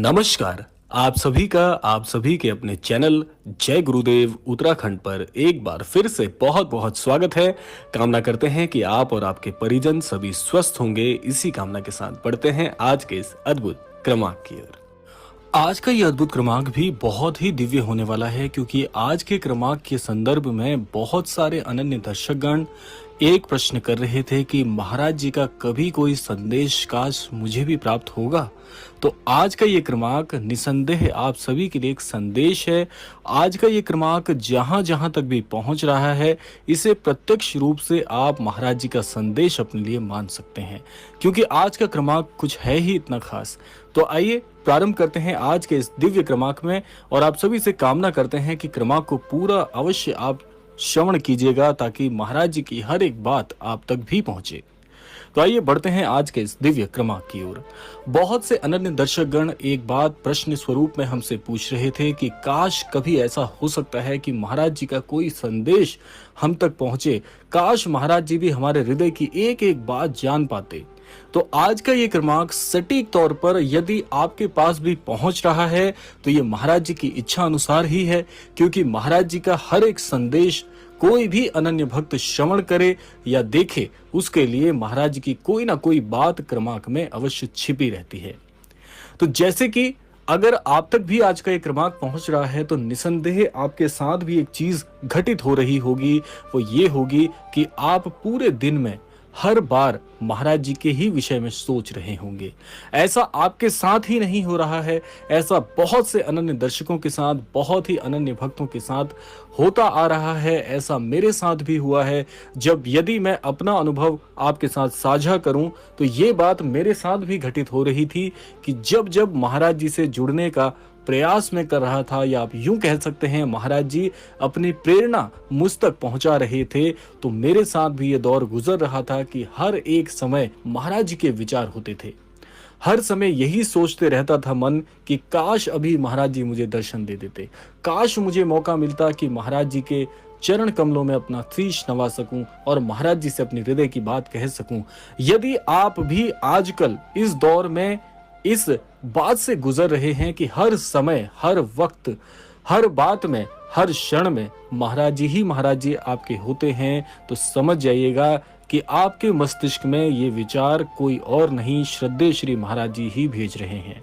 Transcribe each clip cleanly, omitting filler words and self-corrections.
नमस्कार। आप सभी के अपने चैनल जय गुरुदेव उत्तराखंड पर एक बार फिर से बहुत बहुत स्वागत है। कामना करते हैं कि आप और आपके परिजन सभी स्वस्थ होंगे। इसी कामना के साथ बढ़ते हैं आज के इस अद्भुत क्रमांक की ओर। आज का ये अद्भुत क्रमांक भी बहुत ही दिव्य होने वाला है, क्योंकि आज के क्रमांक के संदर्भ में बहुत सारे अनन्य दर्शकगण एक प्रश्न कर रहे थे कि महाराज जी का कभी कोई संदेश काश मुझे भी प्राप्त होगा। तो आज का ये क्रमांक निसंदेह आप सभी के लिए एक संदेश है। आज का ये क्रमांक जहां जहां तक भी पहुंच रहा है, इसे प्रत्यक्ष रूप से आप महाराज जी का संदेश अपने लिए मान सकते हैं, क्योंकि आज का क्रमांक कुछ है ही इतना खास। तो आइए प्रारंभ करते हैं आज के इस दिव्य क्रमांक में, और आप सभी से कामना करते हैं कि क्रमांक को पूरा अवश्य आप श्रवण कीजिएगा, ताकि महाराज जी की हर एक बात आप तक भी पहुंचे। तो आइए बढ़ते हैं आज के इस दिव्य क्रमांक की ओर। बहुत से अनन्य दर्शकगण एक बात प्रश्न स्वरूप में हमसे पूछ रहे थे कि काश कभी ऐसा हो सकता है कि महाराज जी का कोई संदेश हम तक पहुंचे, काश महाराज जी भी हमारे हृदय की एक एक बात जान पाते। तो आज का ये क्रमांक सटीक तौर पर यदि आपके पास भी पहुंच रहा है तो ये महाराज जी की इच्छा अनुसार ही है, क्योंकि महाराज जी का हर एक संदेश कोई भी अनन्य भक्त श्रवण करे या देखे, उसके लिए महाराज जी की कोई ना कोई बात क्रमांक में अवश्य छिपी रहती है। तो जैसे कि अगर आप तक भी आज का ये क्रमांक पहुंच रहा है, तो निसंदेह आपके साथ भी एक चीज घटित हो रही होगी। वो ये होगी कि आप पूरे दिन में हर बार महाराज जी के ही विषय में सोच रहे होंगे। ऐसा आपके साथ ही नहीं हो रहा है, ऐसा बहुत से अनन्य दर्शकों के साथ, बहुत ही अनन्य भक्तों के साथ होता आ रहा है। ऐसा मेरे साथ भी हुआ है। जब यदि मैं अपना अनुभव आपके साथ साझा करूं, तो ये बात मेरे साथ भी घटित हो रही थी कि जब जब महाराज जी से जुड़ने का प्रयास में कर रहा था, या आप यूं कह सकते हैं महाराज जी अपनी प्रेरणा मुझ तक पहुंचा रहे थे, तो मेरे साथ भी ये दौर गुजर रहा था कि हर एक समय महाराज जी के विचार होते थे। हर समय यही सोचते रहता था मन कि काश अभी महाराज जी मुझे दर्शन दे देते, काश मुझे मौका मिलता कि महाराज जी के चरण कमलों में अपना शीश नवा सकूं और महाराज जी से अपनी हृदय की बात कह सकूं। यदि आप भी आजकल इस दौर में इस बात से गुजर रहे हैं कि हर समय, हर वक्त, हर बात में, हर क्षण में महाराज जी आपके होते हैं, तो समझ जाइएगा कि आपके मस्तिष्क में ये विचार कोई और नहीं, श्रद्धेय श्री महाराज जी ही भेज रहे हैं।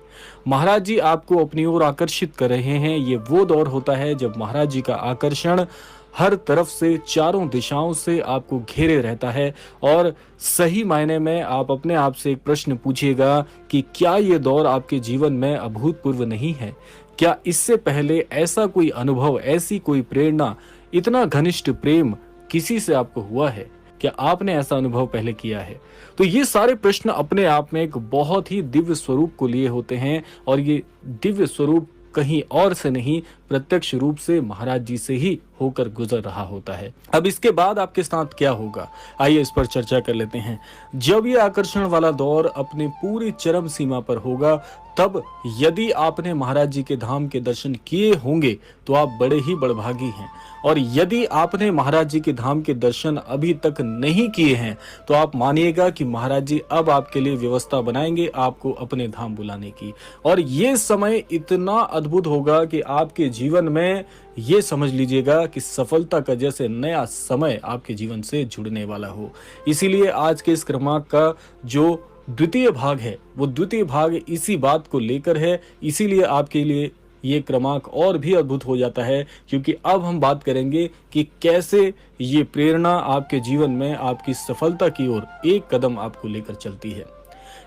महाराज जी आपको अपनी ओर आकर्षित कर रहे हैं। ये वो दौर होता है जब महाराज जी का आकर्षण हर तरफ से, चारों दिशाओं से आपको घेरे रहता है। और सही मायने में आप अपने आप से एक प्रश्न पूछिएगा कि क्या ये दौर आपके जीवन में अभूतपूर्व नहीं है? क्या इससे पहले ऐसा कोई अनुभव, ऐसी कोई प्रेरणा, इतना घनिष्ठ प्रेम किसी से आपको हुआ है? क्या आपने ऐसा अनुभव पहले किया है? तो ये सारे प्रश्न अपने आप में एक बहुत ही दिव्य स्वरूप को लिए होते हैं, और ये दिव्य स्वरूप कहीं और से नहीं, प्रत्यक्ष रूप से महाराज जी से ही होकर गुजर रहा होता है। अब इसके बाद आपके साथ क्या होगा, आइए इस पर चर्चा कर लेते हैं। जब ये आकर्षण वाला दौर अपनी पूरी चरम सीमा पर होगा, तब यदि आपने महाराज जी के धाम के दर्शन किए होंगे तो आप बड़े ही बड़भागी हैं, और यदि आपने महाराज जी के धाम के दर्शन अभी तक नहीं किए हैं, तो आप मानिएगा कि महाराज जी अब आपके लिए व्यवस्था बनाएंगे आपको अपने धाम बुलाने की। और ये समय इतना अद्भुत होगा कि आपके जीवन में ये समझ लीजिएगा कि सफलता का जैसे नया समय आपके जीवन से जुड़ने वाला हो। इसीलिए आज के इस क्रमांक का जो द्वितीय भाग है, वो द्वितीय भाग इसी बात को लेकर है। इसीलिए आपके लिए ये क्रमांक और भी अद्भुत हो जाता है, क्योंकि अब हम बात करेंगे कि कैसे ये प्रेरणा आपके जीवन में आपकी सफलता की ओर एक कदम आपको लेकर चलती है।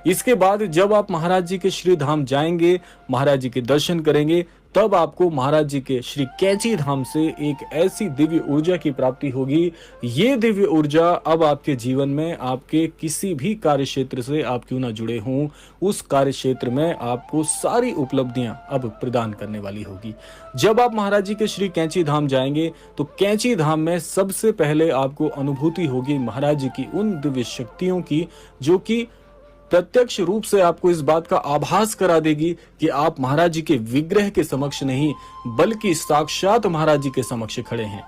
इसके बाद जब आप महाराज जी के श्री धाम जाएंगे, महाराज जी के दर्शन करेंगे, तब आपको महाराज जी के श्री कैंची धाम से एक ऐसी दिव्य ऊर्जा की प्राप्ति होगी। ये दिव्य ऊर्जा अब आपके जीवन में, आपके किसी भी कार्य क्षेत्र से आप क्यों ना जुड़े हों, उस कार्य क्षेत्र में आपको सारी उपलब्धियां अब प्रदान करने वाली होगी। जब आप महाराज जी के श्री कैंची धाम जाएंगे, तो कैंची धाम में सबसे पहले आपको अनुभूति होगी महाराज जी की उन दिव्य शक्तियों की, जो कि प्रत्यक्ष रूप से आपको इस बात का आभास करा देगी कि आप महाराज जी के विग्रह के समक्ष नहीं, बल्कि साक्षात महाराज जी के समक्ष खड़े हैं।